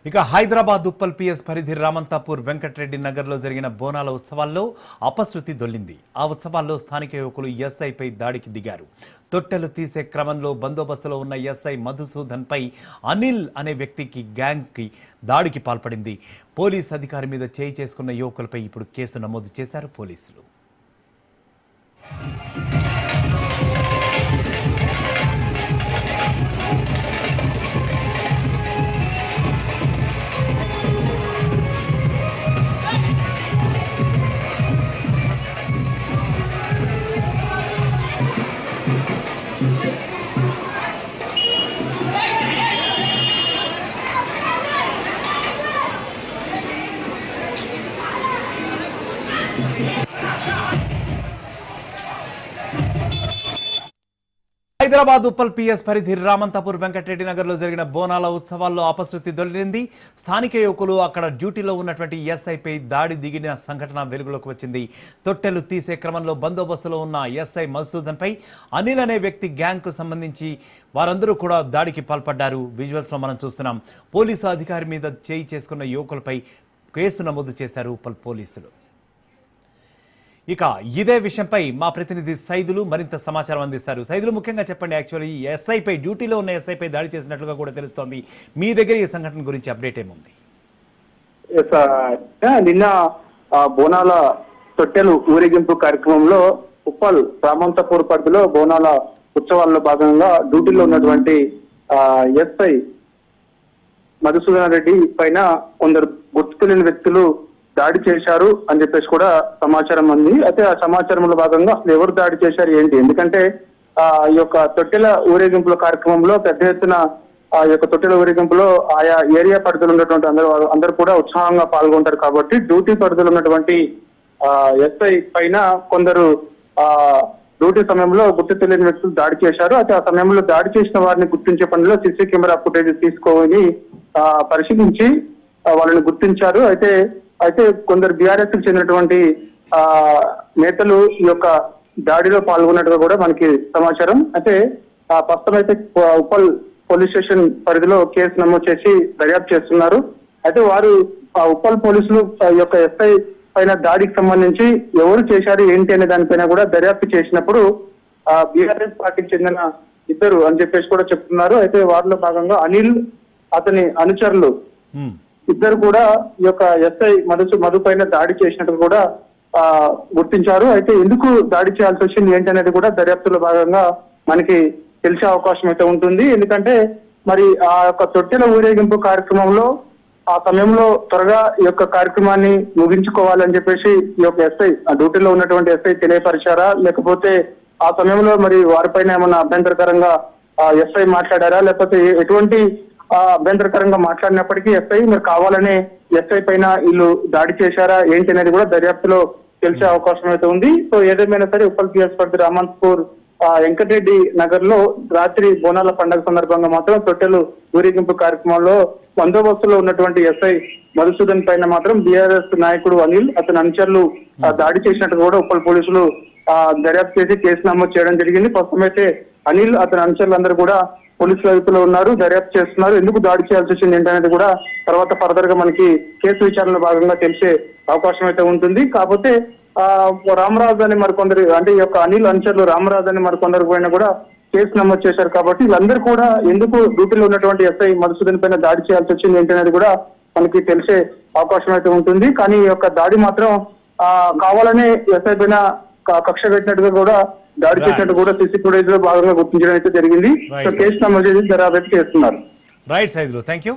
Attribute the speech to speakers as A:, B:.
A: ఇక హైదరాబాద్ ఉప్పల్ పిఎస్ పరిధి రామంతాపూర్ వెంకటరెడ్డి నగర్లో జరిగిన బోనాల ఉత్సవాల్లో అపశృతి దొల్లింది. ఆ ఉత్సవాల్లో స్థానిక యువకులు ఎస్ఐపై దాడికి దిగారు. తొట్టెలు తీసే క్రమంలో బందోబస్తులో ఉన్న ఎస్ఐ మధుసూదన్ పై అనిల్ అనే వ్యక్తికి గ్యాంగ్కి దాడికి పాల్పడింది. పోలీస్ అధికారి మీద చేయి చేసుకున్న యువకులపై ఇప్పుడు కేసు నమోదు చేశారు పోలీసులు. హైదరాబాద్ ఉప్పల్ పిఎస్ పరిధి రామంతాపూర్ వెంకటరెడ్డి నగర్లో జరిగిన బోనాల ఉత్సవాల్లో అపశృతి దొరికింది. స్థానిక యువకులు అక్కడ డ్యూటీలో ఉన్నటువంటి ఎస్ఐపై దాడి దిగిన సంఘటన వెలుగులోకి వచ్చింది. తొట్టెలు తీసే క్రమంలో బందోబస్తులో ఉన్న ఎస్ఐ మధుసూదన్ పై అనిల్ అనే వ్యక్తి గ్యాంగ్కు సంబంధించి వారందరూ కూడా దాడికి పాల్పడ్డారు. విజువల్స్లో మనం చూస్తున్నాం. పోలీసు అధికారి మీద చేయి చేసుకున్న యువకులపై కేసు నమోదు చేశారు ఉప్పల్ పోలీసులు. ఇక ఇదే విషయంపై మా ప్రతినిధి సైదులు మరింత సమాచారం అందిస్తారు. సైదులు, ముఖ్యంగా చెప్పండి, యాక్చువల్లీ ఎస్ఐపై డ్యూటీలో ఉన్న ఎస్ఐపై దాడి చేసినట్లుగా కూడా తెలుస్తోంది. మీ దగ్గర ఈ సంఘటన గురించి అప్డేట్ ఏముంది?
B: నిన్న బోనాల తొట్టెలు ఊరేగింపు కార్యక్రమంలో ఉప్పల్ రామంతపూర్ పరిధిలో బోనాల ఉత్సవాల్లో భాగంగా డ్యూటీలో ఉన్నటువంటి ఎస్ఐ మధుసూదన్ రెడ్డి పైన కొందరు గుర్తు తెలియని వ్యక్తులు దాడి చేశారు అని చెప్పేసి కూడా సమాచారం ఉంది. అయితే ఆ సమాచారంలో భాగంగా అసలు ఎవరు దాడి చేశారు ఏంటి, ఎందుకంటే ఈ యొక్క తొట్టెల ఊరేగింపుల కార్యక్రమంలో పెద్ద ఎత్తున ఆ యొక్క తొట్టెల ఊరేగింపులో ఆయా ఏరియా పరిధిలో ఉన్నటువంటి అందరూ కూడా ఉత్సాహంగా పాల్గొంటారు. కాబట్టి డ్యూటీ పరిధిలో ఉన్నటువంటి ఎస్ఐ పైన కొందరు డ్యూటీ సమయంలో గుర్తు తెలియని వ్యక్తులు దాడి చేశారు. అయితే ఆ సమయంలో దాడి చేసిన వారిని గుర్తించే పనిలో సీసీ కెమెరా ఫుటేజ్ తీసుకొని పరిశీలించి వాళ్ళని గుర్తించారు. అయితే కొందరు బీఆర్ఎస్ కు చెందినటువంటి నేతలు ఈ యొక్క దాడిలో పాల్గొన్నట్టుగా కూడా మనకి సమాచారం. అయితే ప్రస్తుతం అయితే ఉప్పల్ పోలీస్ స్టేషన్ పరిధిలో కేసు నమోదు చేసి దర్యాప్తు చేస్తున్నారు. అయితే వారు ఉప్పల్ పోలీసులు ఈ యొక్క ఎస్ఐ పైన దాడికి సంబంధించి ఎవరు చేశారు ఏంటి అనే దానిపైన కూడా దర్యాప్తు చేసినప్పుడు బీఆర్ఎస్ పార్టీకి చెందిన ఇద్దరు అని చెప్పేసి కూడా చెప్తున్నారు. అయితే వారిలో భాగంగా అనిల్ అతని అనుచరులు ఇద్దరు కూడా ఈ యొక్క ఎస్ఐ మధు పైన దాడి చేసినట్టు కూడా గుర్తించారు. అయితే ఎందుకు దాడి చేయాల్సి వచ్చింది ఏంటి అనేది కూడా దర్యాప్తులో భాగంగా మనకి తెలిసే అవకాశం అయితే ఉంటుంది. ఎందుకంటే మరి ఆ యొక్క తొట్టెల ఊరేగింపు కార్యక్రమంలో ఆ సమయంలో త్వరగా ఈ యొక్క కార్యక్రమాన్ని ముగించుకోవాలని చెప్పేసి ఈ యొక్క ఎస్ఐ డ్యూటీలో ఉన్నటువంటి ఎస్ఐ తెలియపరిచారా, లేకపోతే ఆ సమయంలో మరి వారిపైన ఏమన్నా అభ్యంతరకరంగా ఎస్ఐ మాట్లాడారా, లేకపోతే ఎటువంటి అభ్యంతరకరంగా మాట్లాడినప్పటికీ ఎస్ఐ మరి కావాలనే ఎస్ఐ పైన వీళ్ళు దాడి చేశారా ఏంటి అనేది కూడా దర్యాప్తులో తెలిసే అవకాశం అయితే ఉంది. సో ఏదేమైనా సరే ఉప్పల్ పిఎస్ పరిధి రామంతపూర్ వెంకటరెడ్డి నగర్ లో రాత్రి బోనాల పండుగ సందర్భంగా మాత్రం తొట్టెలు ఊరేగింపు కార్యక్రమంలో బందోబస్తులో ఉన్నటువంటి ఎస్ఐ మధుసూదన్ పైన మాత్రం బీఆర్ఎస్ నాయకుడు అనిల్ అతని అనుచరులు దాడి చేసినట్టు కూడా ఉప్పల్ పోలీసులు దర్యాప్తు చేసి కేసు నమోదు చేయడం జరిగింది. ప్రస్తుతం అయితే అనిల్ అతని అనుచరులందరూ కూడా పోలీసుల వైపులో ఉన్నారు, దర్యాప్తు చేస్తున్నారు. ఎందుకు దాడి చేయాల్సి వచ్చింది ఏంటనేది కూడా తర్వాత ఫర్దర్ గా మనకి కేసు విచారణలో భాగంగా తెలిసే అవకాశం అయితే ఉంటుంది. కాకపోతే రామరాజు అని మరికొందరు, అంటే ఈ యొక్క అనిల్ అనుచరులు రామరాజు అని మరికొందరు పైన కూడా కేసు నమోదు చేశారు. కాబట్టి వీళ్ళందరూ కూడా ఎందుకు డ్యూటీలో ఉన్నటువంటి ఎస్ఐ మధుసూదన్ పైన దాడి చేయాల్సి వచ్చింది ఏంటనేది కూడా మనకి తెలిసే అవకాశం అయితే ఉంటుంది. కానీ ఈ యొక్క దాడి మాత్రం కావాలనే ఎస్ఐ పైన కక్ష పెట్టినట్టుగా కూడా దాడి చేసినట్టు కూడా సీసీ ఫుటేజ్ లో భాగంగా గుర్తించడం అయితే జరిగింది. కేసు నమోదు చేసి దర్యాప్తు చేస్తున్నారు.
A: Right Saidulu, thank you.